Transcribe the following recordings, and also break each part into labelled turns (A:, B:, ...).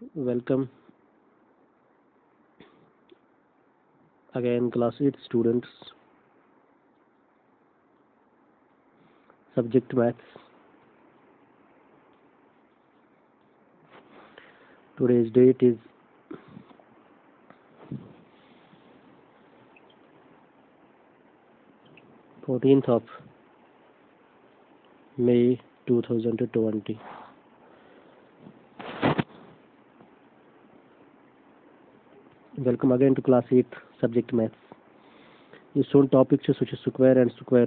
A: Welcome again, class 8 students. Subject maths. Today's date is 14th of May 2020. Welcome again to class 8 subject maths. ये सोन topic छ so square and square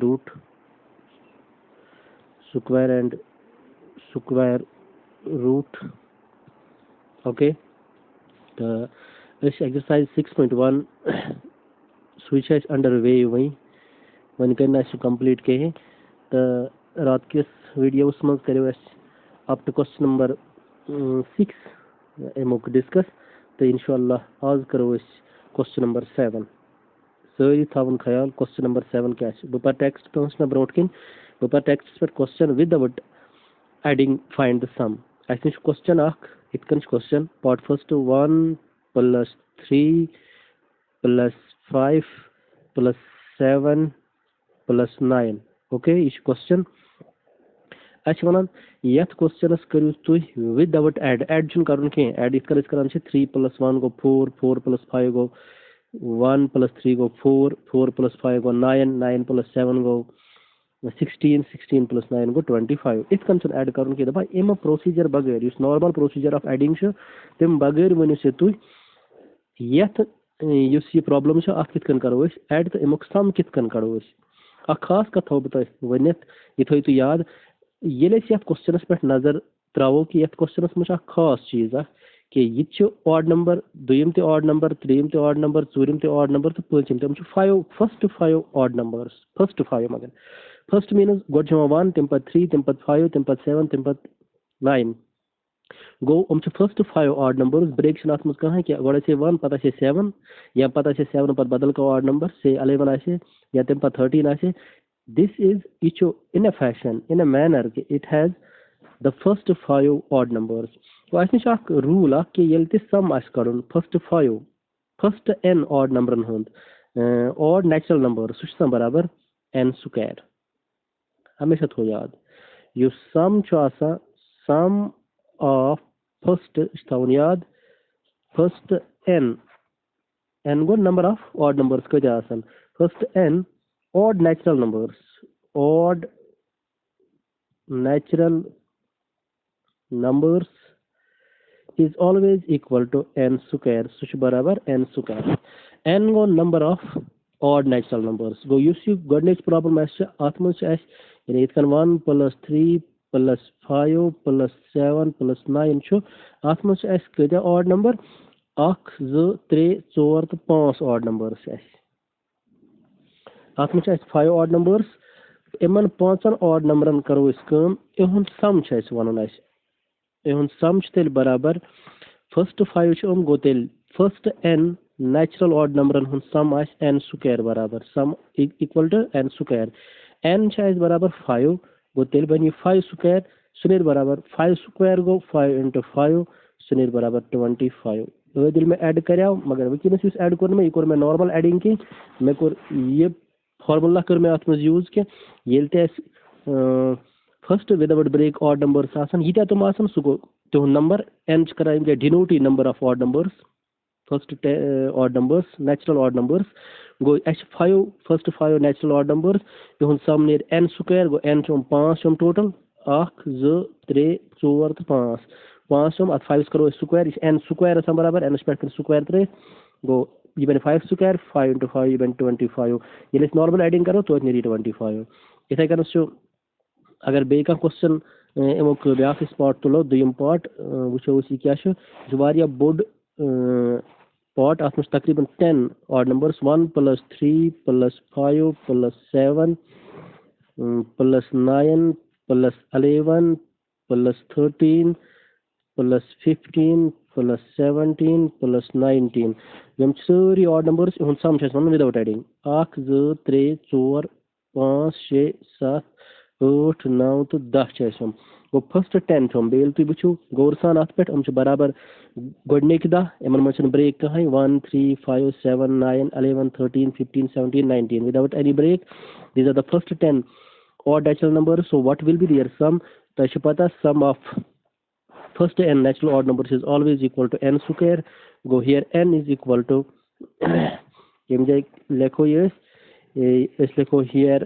A: root okay exercise 6.1 सह अंडर वे वन कर complete कहें तो रात किस वीडियो मं करो अप टू क्वेश्चन नंबर 6 अमुक डिस्कस तो इंशाल्लाह आज करो क्वेश्चन नंबर 7 सारी थवन ख्याल क्वेश्चन नंबर 7 क्या बह पर टेक्स्ट तुस मे ब्रोट कन बह पर टेक्स्ट पे question without adding find the sum अस नश क्वेश्चन इत क्वेश्चन पार्ट फर्स्ट 1 + 3 + 5 + 7 + 9 ओके यह क्वेश्चन वन ये क्वेश्चनस करू तुम विदाउट एड कर एड इत 3 + 1 गो 4 4 + 5 गो 1 + 3 गो 4 4 + 5 गो 9 9 + 7 गो 16 16 + 9 गो 25 इत एड कर दपा अम प्रोसीजर बगैर इस नॉर्मल प्रोसीजर ऑफ एडिंग तम बगैर वनु से तुम यह प्रॉब्लम कित करो एड तो अमुक सम कित करो खास कथ थो बह वनित यह थो तुम याद ये क्वेश्चनस पे नजर त्रो कि क्वेश्चनस मज खास चीज कि यह ऑड नंबर दुयम ते ऑड नंबर त्रेयम ते ऑड नंबर चूरम ते ऑड नंबर तो पचम तम 5 फर्स्ट 5 ऑड नंबर्स फर्स्ट 5 मगर फर्स्ट मीनस गोड 1 तम 3 तम 5 तम 7 तम 9 गो फर्स्ट 5 ऑड नंबर्स ब्रेक अत मज कहें कि गोड 1 पत 7 या पत 7 पत बदल का ऑड नंबर से 11 आ या तम 13 आ this is each in a fashion in a manner it has the first 5 odd numbers तो अस रूल कि ये सम कड़न फर्स्ट 5 फर्स्ट n odd नंबरन हुंद odd नेचुरल नंबर सह बराबर n स्क्वायर हमेशा थो याद यु सम सम ऑफ फर्स्ट थवन याद first n go number of odd numbers कत first n odd natural numbers is always equal to n square such barabar n square n go number of odd natural numbers go use you godness problem as atmos as in it can 1 + 3 + 5 + 7 + 9 chu atmos as kya odd number 1 2 3 4 to 5 odd numbers as अत 5 odd numbers in 5 odd नंबरन करो इहुंद सम one इहुंद सम तेल बराबर first 5 गो तेल first n natural odd नंबरन हुंद sum n square बराबर sum equal to n square n बराबर 5 गो तेल बन 5 स्क्वायर सुन बराबर 5 स्क्वायर गो 5 × 5 सुन बराबर 25 दिल में ऐड कर मगर वनस ऐड कोर मे यह नॉर्मल एडिंग की मे कोर ये फार्मूला कर मैं अत यूज कि first without break odd numbers यीत्या तुम सह गो तुम नंबर n कर डिनोट यह number of odd numbers first odd numbers natural odd numbers गो 5 फर्स्ट 5 नेचुरल ऑड नंबर्स इहुंद सम नीर n स्क्वायर गो n 5 टोटल 1 2 3 4 तो 5 अत 5 करो स्क्वायर n स्क्वायर बराबर n पे स्क्वायर त्रे गो यह बन 5 स्क्वायर 5 × 5 यह बन 25 ये नॉर्मल एडिंग करो तो नी 25 इथे कन अगर बे क्वेश्चन अमुक ब्या पार्ट तुलो दुम पार्ट वो क्या बोड पार्ट अत तकरीबन 10 ऑड नंबर्स 1 + 3 + 5 + 7 + 9 + 11 + 13 + 15 + 17 + 19 यम सारी ऑड नंबर्स इहुंद सम वन विदाउट एडिंग 1 2 3 4 5 6 7 8 9 तो 10 छ हम गो फर्स्ट 10 हम बेल तुम वो गौर सान अत पे हम बराबर गोडनिक 10 इन मन ब्रेक कहीं 1 3 5 7 9 11 13 15 17 19 without any break. These are the first 10 odd natural numbers. So what will be their sum? तो पता sum of first n natural odd numbers is always equal to n square. Go here, n is equal to लिखो ये इस लिखो here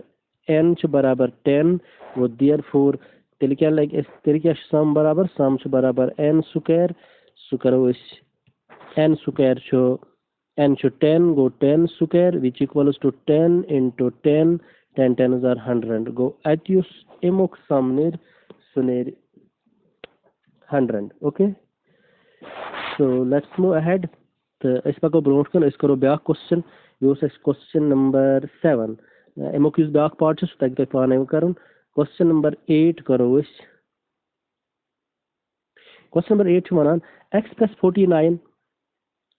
A: n च बराबर 10 वो therefore तेल क्या लाइक इस तेल क्या सम बराबर n स्क्वायर सो करो इस n स्क्वायर छो n छो 10 go 10 square which equals to 10 into 10 10 10 are 100 go at use emok samnir sunir 100. Okay, so let's move ahead. तो इस पको ब्रोट कन इस करो ब्याक क्वेश्चन यूस इस क्वेश्चन नंबर 7 एमोक यूस ब्याक पार्ट छ तक ते पाने करन क्वेश्चन नंबर 8 करो इस question number 8 वनान express 49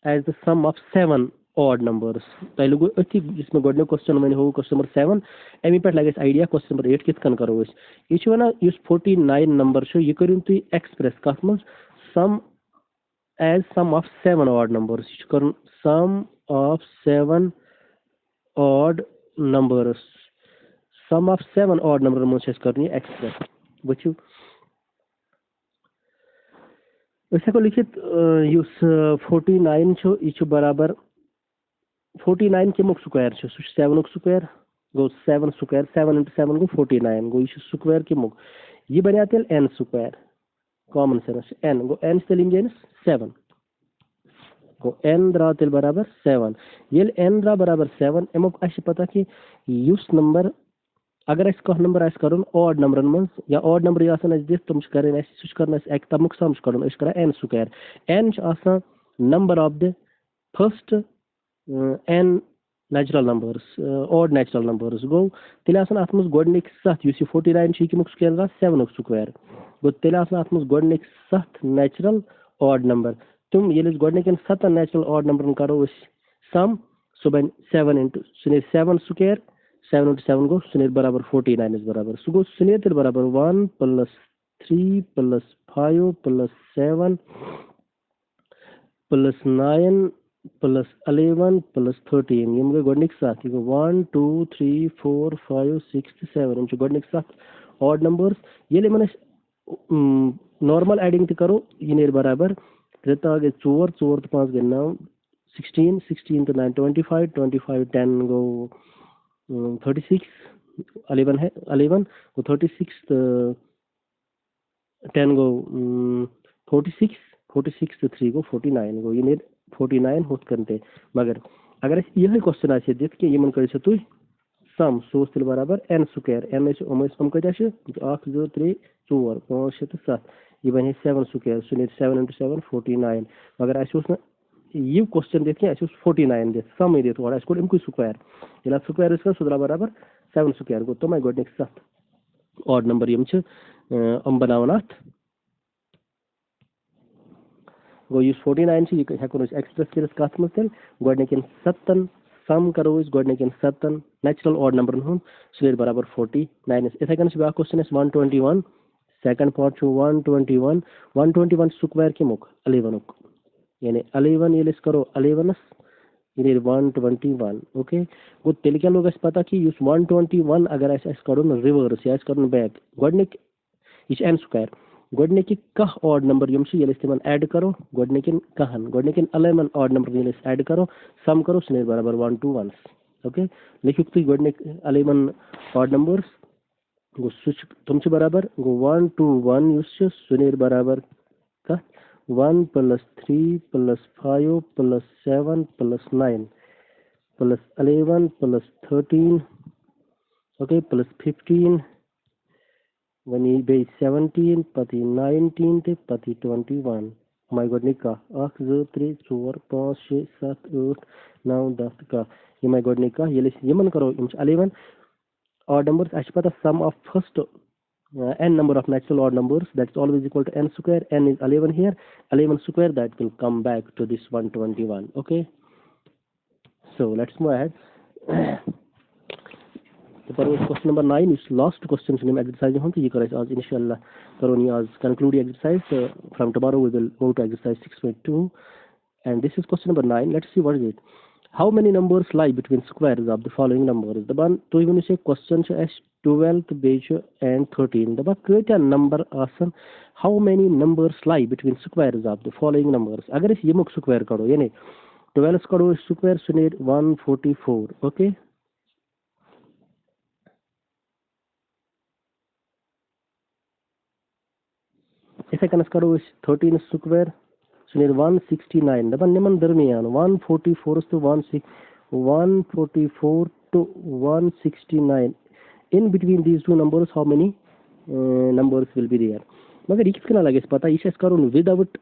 A: as the sum of 7 odd numbers. तो लोगो अति जिसमें गोडने क्वेश्चन मैंने हो क्वेश्चन नंबर 7 एमी पे लगे आइडिया क्वेश्चन नंबर 8 कित कन करो इस ये छ वना यूस 49 नंबर छ ये करिन तु एक्सप्रेस कत मस सम as sum of 7 odd numbers. Sum of 7 odd numbers. Sum of 7 odd numbers मुझे करनी है express. बच्चों वैसे को लिखित यूस 49 छो इचु बराबर 49 के मुख स्क्वायर छो 7 मुख स्क्वायर गो 7 स्क्वायर 7 into 7 गो 49 गो इचु स्क्वायर के मुख ये बनियाते n square common sense n गो n स्पेलिंग जेनस 7 को n द्रा तिल बराबर 7 ये n द्रा बराबर 7 एमो अच्छे पता कि यूस नंबर अगर इस कह नंबर आस करूँ ऑड नंबर मन या ऑड नंबर आसान अस दिस तुम करें स्विच करना एक तमुक सम करूँ इस करा n स्क्वायर n आसान number of the first n natural numbers odd natural numbers go तिल आसान आत्मस गोडनिक 7 यूस 49 छी कि मुक स्क्वायर 7 स्क्वायर गो तिल आसान आत्मस गोडनिक 7 natural odd number तुम ये लिस गोडनिक 7 natural odd number करो इस सम सो बन 7 into सुने 7 स्क्वायर 7 into 7 go सुने बराबर 49 is बराबर सो गो सुने तिल बराबर 1 plus 3 plus 5 plus 7 plus 9 plus 11 plus 13 ये मुझे गोडनिक 7 ये 1 2 3 4 5 6 7 इनसे गोडनिक 7 odd numbers ये ले मैंने नॉर्मल एडिंग तो करो ये नेर बराबर त्रेता आगे 4 4 तो 5 गए 9 16 16 तो 9 25 25 10 go 36 11 है 11 go 36 तो 10 go 46 46 तो 3 go 49 go ये नेर 49 होत करते मगर अगर यही क्वेश्चन आछे दित कि यमन करे तु सम सोस तिल बराबर n स्क्वायर n इस ओमस कम कत आछे 1 2 3 4 5 6 7 ये बने 7 स्क्वायर सुने 7 into 7 49 मगर आछे उस ये क्वेश्चन दित कि आछे 49 दित सम दित और आछे इनको स्क्वायर इला स्क्वायर इसका सुदरा बराबर 7 स्क्वायर गो तो मैं गोडनिक 7 ऑड नंबर यम छ हम बनावनात गो यूस 49 छी हेको एक्सप्रेस कर कत मत गोडनिक 7 सम करो इस गोडनिक 7 नेचुरल ऑड नंबर हुन सुने बराबर 49 इथे कन बा क्वेश्चन इस 121 सेकंड पार्ट टू 121 स्क्वायर के मुख 11 यानी 11 ये लिस करो 11 ये 121 ओके वो तेल क्या लोग पता कि यूस 121 अगर ऐसे करो न रिवर्स या करो बैक गोडनिक इस n स्क्वायर गोडनिक कह ऑड नंबर यम से ये लिस तमन ऐड करो गोडनिक कहन गोडनिक 11 ऑड नंबर ये लिस ऐड करो सम करो सुने बराबर 121 ओके लिखो तो गोडनिक 11 ऑड नंबर्स गो स्विच तुम से बराबर गो 1 2 1 यूस सुनेर बराबर का 1 plus 3 plus 5 plus 7 plus 9 plus 11 plus 13 okay plus 15 when you be 17 pati 19 te pati 21 my god nika 1 2 3 4 5 6 7 8 9 10 का ये my god nika ये लिस्ट ये मन करो इन 11 odd numbers as per the sum of first n number of natural odd numbers that's always equal to n square n is 11 here 11 square that will come back to this 121 okay so let's move ahead तो पर question number 9 इस last question से exercise हम तो ये करें आज इंशाल्लाह करो नहीं आज conclude exercise from tomorrow we will go to exercise 6.2 and this is question number 9. Let's see what is it. How many numbers lie between squares of the following numbers? The one to even say question is 12 base and 13. The create a number asan how many numbers lie between squares of the following numbers? अगर इस ये मुख square करो यानी 12 करो square सुने 144. Okay. ऐसे connect करो 13 square सुने 169. दबा निमन दरमियान 144 to 144 to 169. In between these two numbers, how many numbers will be there? मगर ये किसका लगे पता ये शेष करो without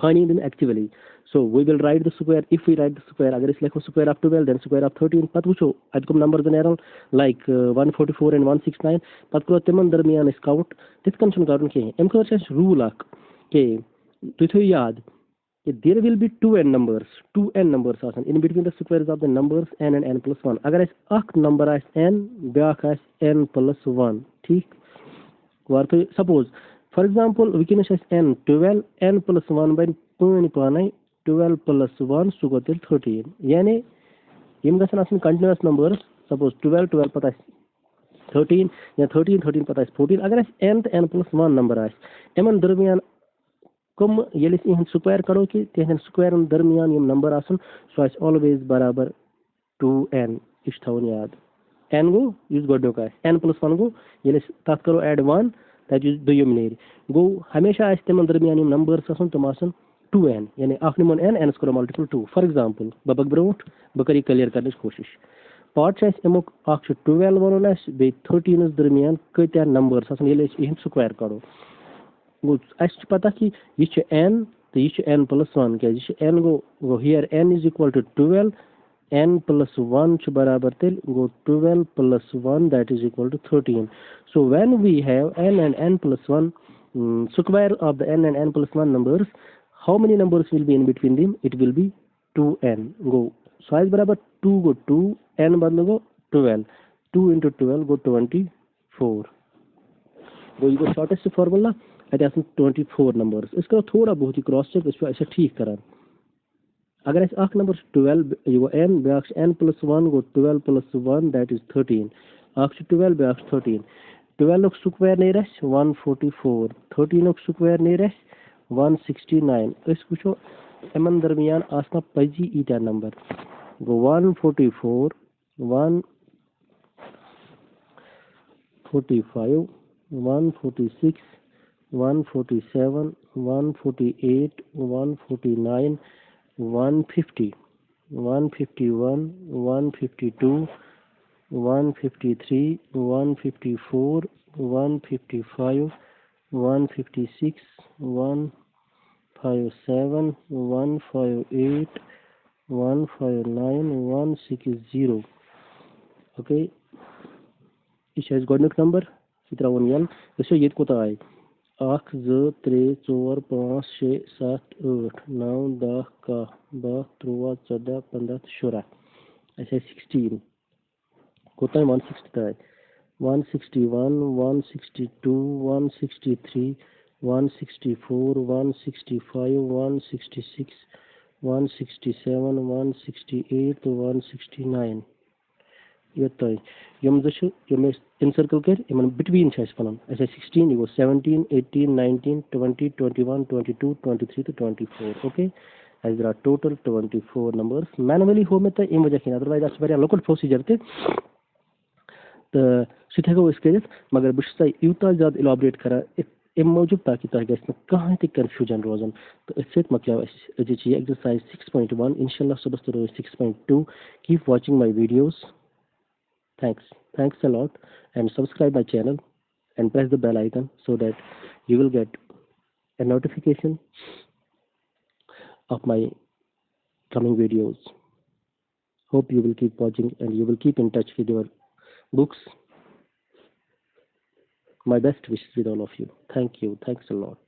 A: finding them actively. So we will write the square. If we write the square, अगर इस लिखो square of 12, then square of 13. पत वुचो अजकम numbers general like 144 and 169. पत करो तिमन दरमियान scout. तित कंशन करूँ के एम कर शेष rule आक के तो इतो याद there will be 2n numbers आसान in between the squares of the numbers n and n plus 1 अगर इस अक number आस n ब्याक आस n plus 1 ठीक वार तो suppose for example we can say n 12 n plus 1 by पानी 12 plus 1 सो गो 13 यानी यम गसन आसन continuous numbers suppose 12 पता 13 या 13 पता 14 अगर इस n तो n plus 1 number आस एमन दरमियान कम ये स्क्वायर करो कि तेहन स्क्वायर दरमियान यम नंबर आसन सो आस ऑलवेज बराबर 2n इस थवन याद n गो इस गोडो का n plus 1 गो ये तथ करो ऐड 1 दैट इज दोयम नेर गो हमेशा आस तमन दरमियान यम नंबर्स आसन तम आसन 2n यानी आख निमन n n करो मल्टीपल 2 फॉर एग्जांपल बबक ब्रोट बकरी क्लियर करने की कोशिश पार्ट आस एमुक आख 12 वनन आस बे 13 दरमियान कत्या नंबर्स आसन ये इहन स्क्वायर करो अच्छी पता कि ये n तो ये n plus 1 क्या ये n go here n is equal to 12 n plus 1 बराबर तेल गो 12 plus 1 that is equal to 13. So when we have n and n plus 1 square of the n and n plus 1 numbers, how many numbers will be in between them? It will be 2n. Go size बराबर 2 go 2 n बदलो गो 12 2 into 12 go 24. वो ये shortest formula अरे 24 numbers इसका थोड़ा बहुत ही cross check इसको ऐसे ठीक करा अगर ऐसे आख नंबर 12 ये n ब्याक्स n plus 1 go 12 plus 1 that is 13 आख 12 ब्याक्स 13 12 ऑफ स्क्वायर नहीं रह 144 13 ऑफ स्क्वायर नहीं रह 169 इस कुछो एमन दरमियान आसना पजी इटा नंबर गो 144 145 146 147 148 149 150 151 152 153 154 155 156 157 158 159 160 okay इस गोडनुक नंबर इतना वन यल इसो ये कोता आए 1 2 3 4 5 6 7 8 9 10 11 12 13 14 15 16 ऐसे 16 कोता है 160 है 161 162 163 164 165 166 167 168 169 ये तो यम जश यम इनसर्कल कर यमन बिटवीन छ पनन ऐसे 16 you 17 18 19 20 21 22 23 to 24 okay as there are total 24 numbers manually हो में तो इन वजह से otherwise us very local procedure ते तो सिथे को इसके मगर बुश यूता ज्यादा इलाबोरेट करा इम मौजूद ताकि तह गस कहां ते कंफ्यूजन रोजन तो इससे मतलब जी एक्सरसाइज 6.1 इंशाल्लाह सुबह तो 6.2 keep watching my videos Thanks a lot and subscribe my channel and press the bell icon so that you will get a notification of my coming videos. Hope you will keep watching and you will keep in touch with your books. My best wishes with all of you. Thank you. Thanks a lot.